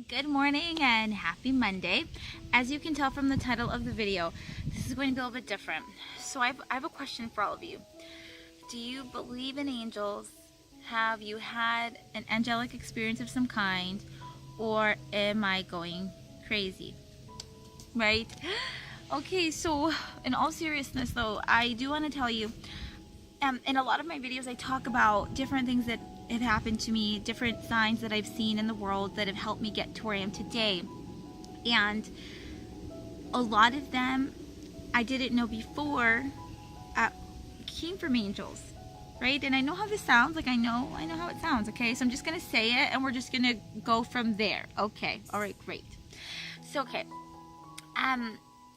Good morning and happy Monday. As you can tell from the title of the video, this is going to be a little bit different. So I have a question for all of you. Do you believe in angels? Have you had an angelic experience of some kind? Or am I going crazy? Right? Okay, so in all seriousness though, I do want to tell you, in a lot of my videos I talk about different things that have happened to me, different signs that I've seen in the world that have helped me get to where I am today. And a lot of them I didn't know before came from angels, right? And I know how this sounds, like I know how it sounds, okay? So I'm just gonna say it and we're just gonna go from there. Okay, all right, great. So okay,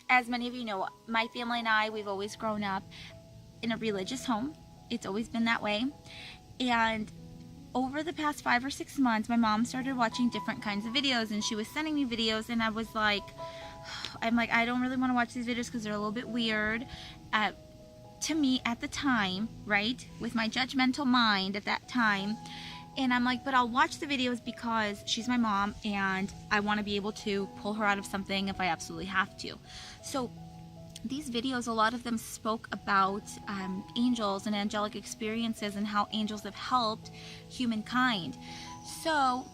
as many of you know, my family and I, we've always grown up in a religious home. It's always been that way. And over the past 5 or 6 months, my mom started watching different kinds of videos, and she was sending me videos, and I was like, I don't really want to watch these videos because they're a little bit weird to me at the time, right? With my judgmental mind at that time. And I'm like, but I'll watch the videos because she's my mom and I want to be able to pull her out of something if I absolutely have to. So these videos, a lot of them spoke about angels and angelic experiences and how angels have helped humankind. So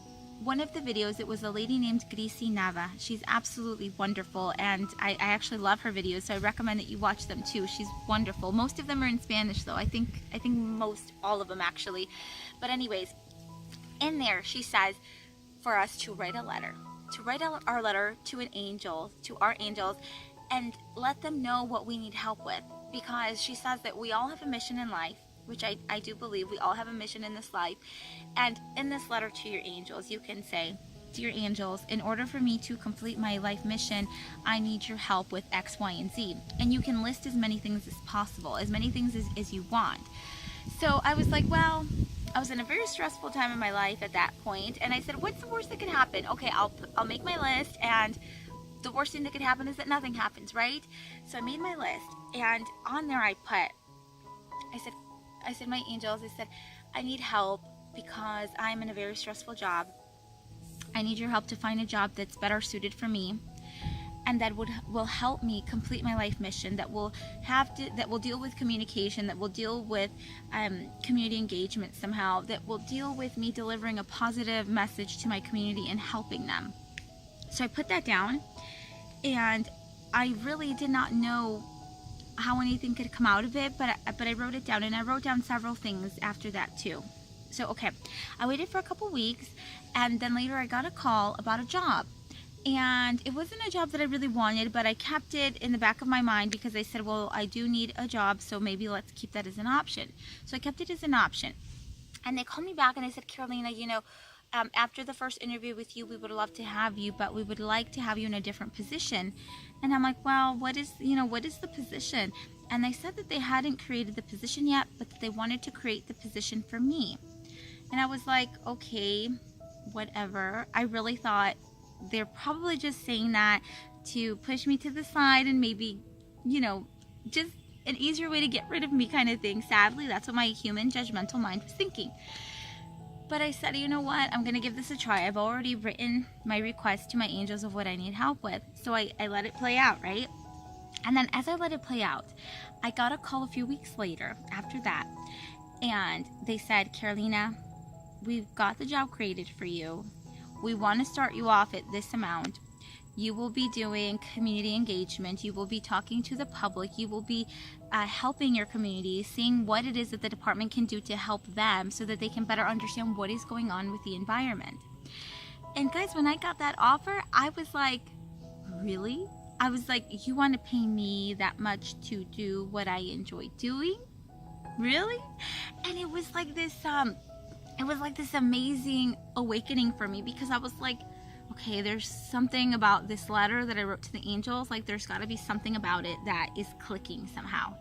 one of the videos, it was a lady named Grisi Nava. She's absolutely wonderful, and I actually love her videos, so I recommend that you watch them too. She's wonderful. Most of them are in Spanish though. I think most all of them actually. But anyways, in there she says for us to write a letter, our letter to an angel, to our angels, and let them know what we need help with, because she says that we all have a mission in life, which I do believe we all have a mission in this life. And in this letter to your angels, you can say, dear angels, in order for me to complete my life mission, I need your help with X, Y, and Z. And you can list as many things as possible, as many things as you want. So I was like, well, I was in a very stressful time in my life at that point, and I said, what's the worst that could happen? Okay, I'll make my list, and the worst thing that could happen is that nothing happens, right? So I made my list, and on there I said, my angels, I said, I need help because I'm in a very stressful job. I need your help to find a job that's better suited for me, and that will help me complete my life mission, that will deal with communication, that will deal with community engagement somehow, that will deal with me delivering a positive message to my community and helping them. So I put that down, and I really did not know how anything could come out of it, but I wrote it down, and I wrote down several things after that too. So okay, I waited for a couple weeks, and then later I got a call about a job. And it wasn't a job that I really wanted, but I kept it in the back of my mind because I said, well, I do need a job, so maybe let's keep that as an option. So I kept it as an option. And they called me back and they said, Carolina, after the first interview with you, we would love to have you, but we would like to have you in a different position. And I'm like, well, what is the position? And they said that they hadn't created the position yet, but that they wanted to create the position for me. And I was like, okay, whatever. I really thought they're probably just saying that to push me to the side and maybe, just an easier way to get rid of me kind of thing. Sadly, that's what my human judgmental mind was thinking. But I said, you know what, I'm going to give this a try. I've already written my request to my angels of what I need help with. So I let it play out, right? And then as I let it play out, I got a call a few weeks later after that. And they said, Carolina, we've got the job created for you. We want to start you off at this amount. You will be doing community engagement. You will be talking to the public. You will be helping your community, seeing what it is that the department can do to help them so that they can better understand what is going on with the environment. And guys, when I got that offer, I was like, really? I was like, you want to pay me that much to do what I enjoy doing? Really? And it was like this amazing awakening for me, because I was like, okay, there's something about this letter that I wrote to the angels, like there's got to be something about it that is clicking somehow,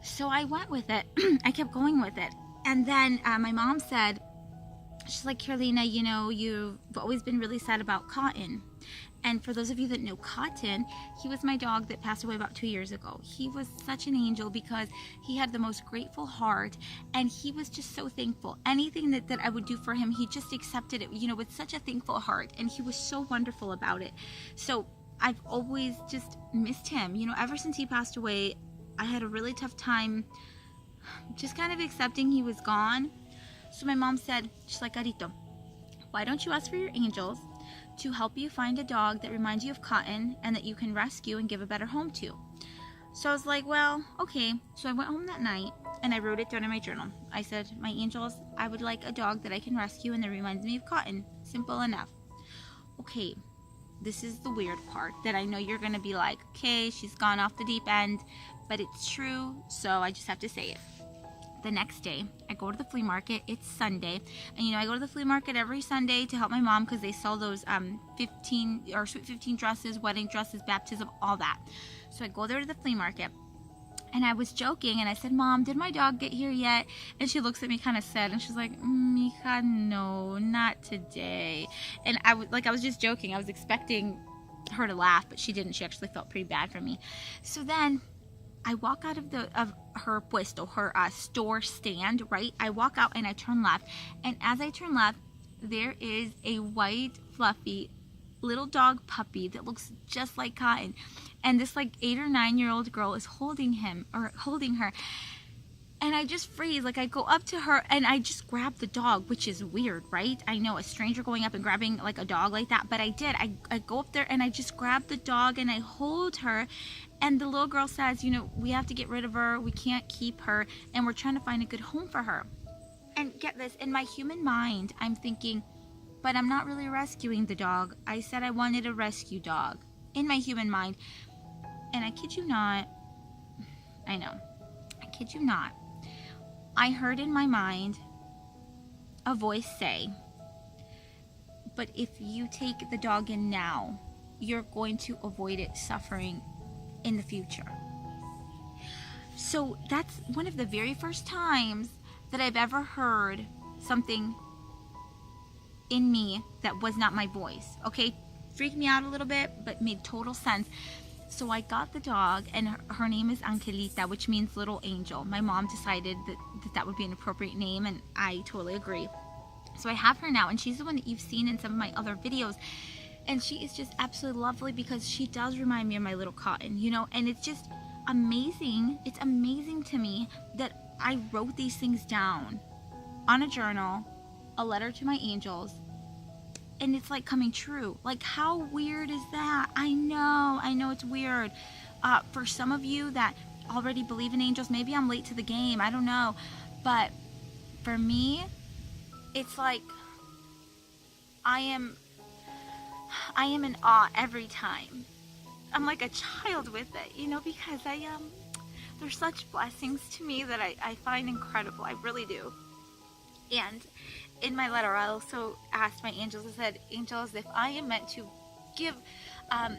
So I went with it. I kept going with it. And then my mom said, she's like, Carolina, you've always been really sad about cotton. And for those of you that know Cotton, he was my dog that passed away about 2 years ago. He was such an angel because he had the most grateful heart, and he was just so thankful. Anything that I would do for him, he just accepted it, you know, with such a thankful heart, and he was so wonderful about it. So I've always just missed him. You know, ever since he passed away, I had a really tough time just kind of accepting he was gone. So my mom said, she's like, Arito, why don't you ask for your angels to help you find a dog that reminds you of Cotton and that you can rescue and give a better home to? So I was like, well, okay. So I went home that night and I wrote it down in my journal. I said, my angels, I would like a dog that I can rescue and that reminds me of Cotton. Simple enough. Okay, this is the weird part that I know you're gonna be like, okay, she's gone off the deep end, but it's true, so I just have to say it. The next day, I go to the flea market. It's Sunday, and you know I go to the flea market every Sunday to help my mom because they sell those 15 or Sweet 15 dresses, wedding dresses, baptism, all that. So I go there to the flea market, and I was joking, and I said, Mom, did my dog get here yet? And she looks at me kind of sad, and she's like, Mija, no, not today. And I was just joking. I was expecting her to laugh, but she didn't. She actually felt pretty bad for me. So then I walk out of her puesto, her store stand, right? I walk out and I turn left. And as I turn left, there is a white, fluffy little dog puppy that looks just like Cotton. And this like 8 or 9 year old girl is holding him or holding her. And I just freeze. Like, I go up to her and I just grab the dog, which is weird, right? I know, a stranger going up and grabbing like a dog like that, but I did. I go up there and I just grab the dog and I hold her. And the little girl says, you know, we have to get rid of her. We can't keep her. And we're trying to find a good home for her. And get this, in my human mind, I'm thinking, but I'm not really rescuing the dog. I said I wanted a rescue dog. In my human mind. And I kid you not, I know, I kid you not, I heard in my mind a voice say, but if you take the dog in now, you're going to avoid it suffering in the future. So that's one of the very first times that I've ever heard something in me that was not my voice. Okay, freaked me out a little bit, but made total sense. So I got the dog, and her name is Angelita, which means little angel. My mom decided that would be an appropriate name, and I totally agree. So I have her now, and she's the one that you've seen in some of my other videos. And she is just absolutely lovely because she does remind me of my little Cotton, you know, and it's just amazing. It's amazing to me that I wrote these things down on a journal, a letter to my angels, and it's like coming true. Like, how weird is that? I know it's weird. For some of you that already believe in angels, maybe I'm late to the game, I don't know. But for me, it's like I am in awe every time. I'm like a child with it, you know, because they're such blessings to me that I find incredible. I really do. And in my letter, I also asked my angels, I said, angels, if I am meant to give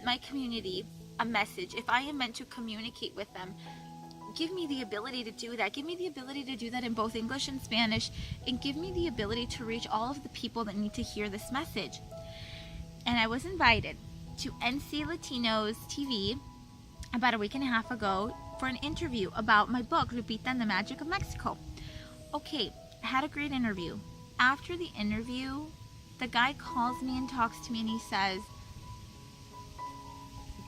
my community a message, if I am meant to communicate with them, give me the ability to do that. Give me the ability to do that in both English and Spanish, and give me the ability to reach all of the people that need to hear this message. And I was invited to NC Latinos TV about a week and a half ago for an interview about my book, Lupita and the Magic of Mexico. Okay, I had a great interview. After the interview, the guy calls me and talks to me, and he says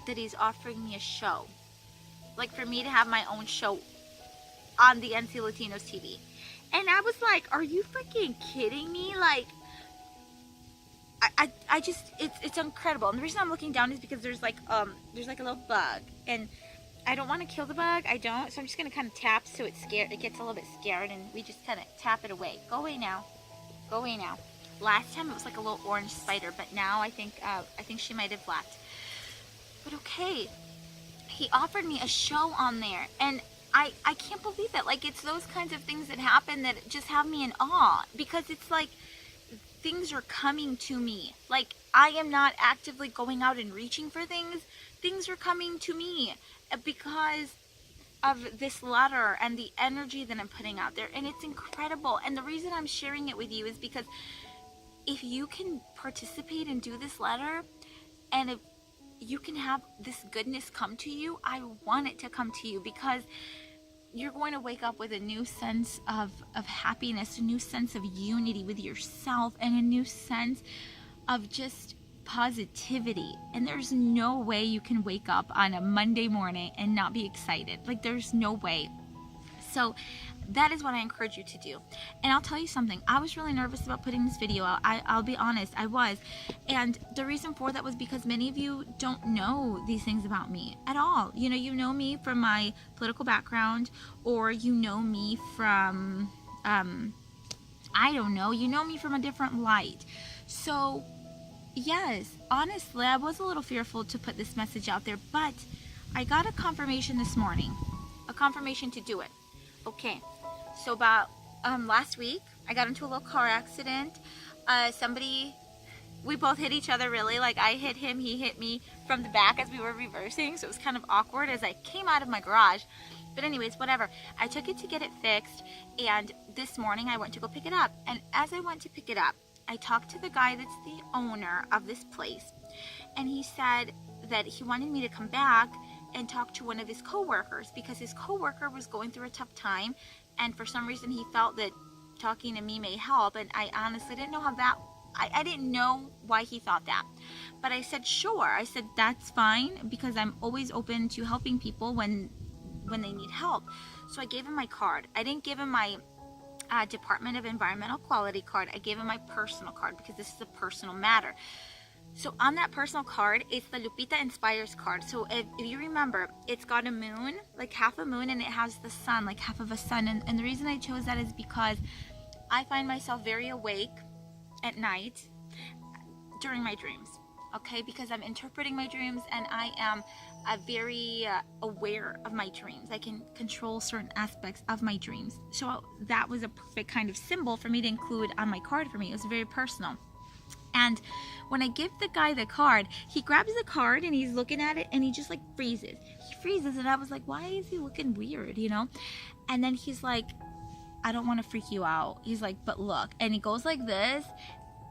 that he's offering me a show. Like, for me to have my own show on the NC Latinos TV. And I was like, are you freaking kidding me? Like, I just, it's incredible. And the reason I'm looking down is because there's like a little bug, and I don't want to kill the bug. I don't. So I'm just going to kind of tap so it gets a little bit scared, and we just kind of tap it away. Go away now. Go away now. Last time it was like a little orange spider, but now I think she might have left. But okay, he offered me a show on there, and I can't believe it. Like, it's those kinds of things that happen that just have me in awe, because it's like things are coming to me. Like, I am not actively going out and reaching for things. Things are coming to me because of this letter and the energy that I'm putting out there, and it's incredible. And the reason I'm sharing it with you is because if you can participate and do this letter, And if you can have this goodness come to you, I want it to come to you, because you're going to wake up with a new sense of happiness, a new sense of unity with yourself, and a new sense of just positivity. And there's no way you can wake up on a Monday morning and not be excited. Like, there's no way. So that is what I encourage you to do. And I'll tell you something, I was really nervous about putting this video out. I'll be honest, I was. And the reason for that was because many of you don't know these things about me at all. You know me from my political background, or you know me from, I don't know, you know me from a different light. So yes, honestly, I was a little fearful to put this message out there, but I got a confirmation this morning, a confirmation to do it. Okay, so about last week, I got into a little car accident. We both hit each other, really. Like, I hit him, he hit me from the back as we were reversing, so it was kind of awkward as I came out of my garage. But anyways, whatever. I took it to get it fixed, and this morning I went to go pick it up. And as I went to pick it up, I talked to the guy that's the owner of this place, and he said that he wanted me to come back and talk to one of his coworkers, because his coworker was going through a tough time, and for some reason he felt that talking to me may help. And I honestly didn't know how that, I didn't know why he thought that, but I said sure. I said that's fine, because I'm always open to helping people when they need help. So I gave him my card. I didn't give him my Department of Environmental Quality card. I gave him my personal card, because this is a personal matter. So on that personal card, it's the Lupita Inspires card. So if you remember, it's got a moon, like half a moon, and it has the sun, like half of a sun. And the reason I chose that is because I find myself very awake at night during my dreams, okay? Because I'm interpreting my dreams, and I am very aware of my dreams. I can control certain aspects of my dreams. So that was a perfect kind of symbol for me to include on my card for me. It was very personal. And when I give the guy the card, he grabs the card and he's looking at it, and he just like freezes. He freezes, and I was like, why is he looking weird, And then he's like, I don't want to freak you out. He's like, but look. And he goes like this.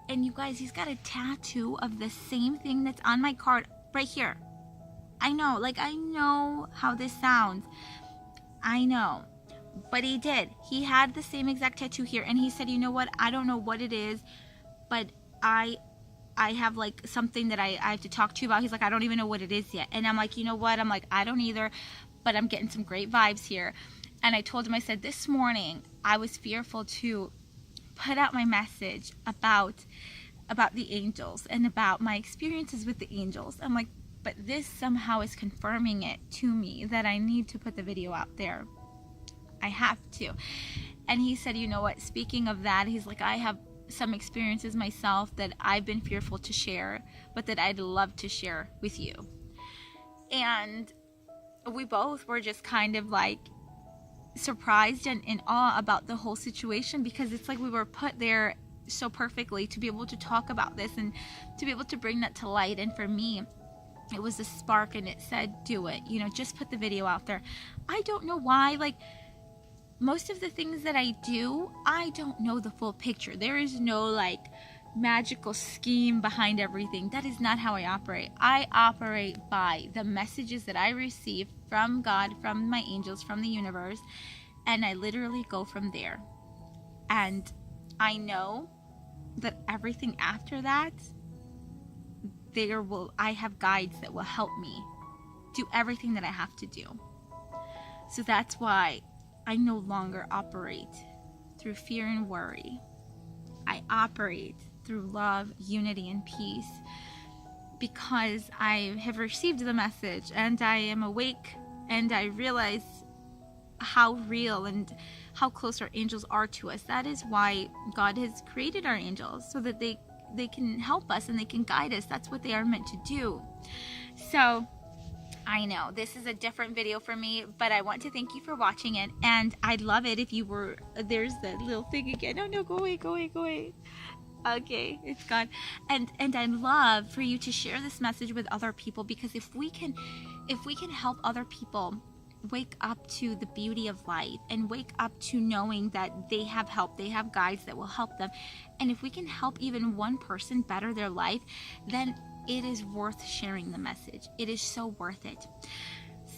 And you guys, he's got a tattoo of the same thing that's on my card right here. I know how this sounds. I know. But he did. He had the same exact tattoo here. And he said, you know what? I don't know what it is, but I have like something that I have to talk to you about. He's like, I don't even know what it is yet. And I'm like, you know what? I'm like, I don't either, but I'm getting some great vibes here. And I told him, I said, this morning I was fearful to put out my message about the angels and about my experiences with the angels. I'm like, but this somehow is confirming it to me that I need to put the video out there. I have to. And he said, you know what? Speaking of that, he's like, I have some experiences myself that I've been fearful to share, but that I'd love to share with you. And we both were just kind of like surprised and in awe about the whole situation, because it's like we were put there so perfectly to be able to talk about this and to be able to bring that to light. And for me, it was a spark, and it said, do it, just put the video out there. I don't know why, like, most of the things that I do, I don't know the full picture. There is no like magical scheme behind everything. That is not how I operate. I operate by the messages that I receive from God, from my angels, from the universe, and I literally go from there. And I know that everything after that, I have guides that will help me do everything that I have to do. So that's why I no longer operate through fear and worry. I operate through love, unity, and peace, because I have received the message and I am awake, and I realize how real and how close our angels are to us. That is why God has created our angels, so that they can help us and they can guide us. That's what they are meant to do. So I know this is a different video for me, but I want to thank you for watching it, and I'd love it if you were, there's that little thing again. Oh no, go away. Okay, it's gone. And I'd love for you to share this message with other people, because if we can help other people wake up to the beauty of life and wake up to knowing that they have help, they have guides that will help them, and if we can help even one person better their life, then it is worth sharing the message. It is so worth it.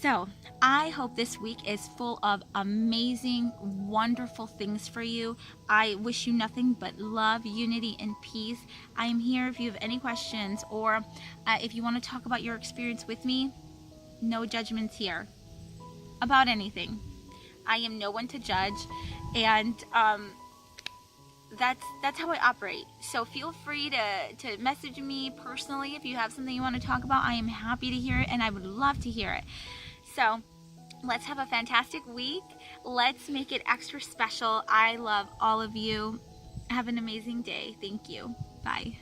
So I hope this week is full of amazing, wonderful things for you. I wish you nothing but love, unity, and peace. I am here if you have any questions, or if you want to talk about your experience with me. No judgments here about anything. I am no one to judge, and that's how I operate. So feel free to message me personally if you have something you want to talk about. I am happy to hear it, and I would love to hear it. So let's have a fantastic week. Let's make it extra special. I love all of you. Have an amazing day. Thank you. Bye.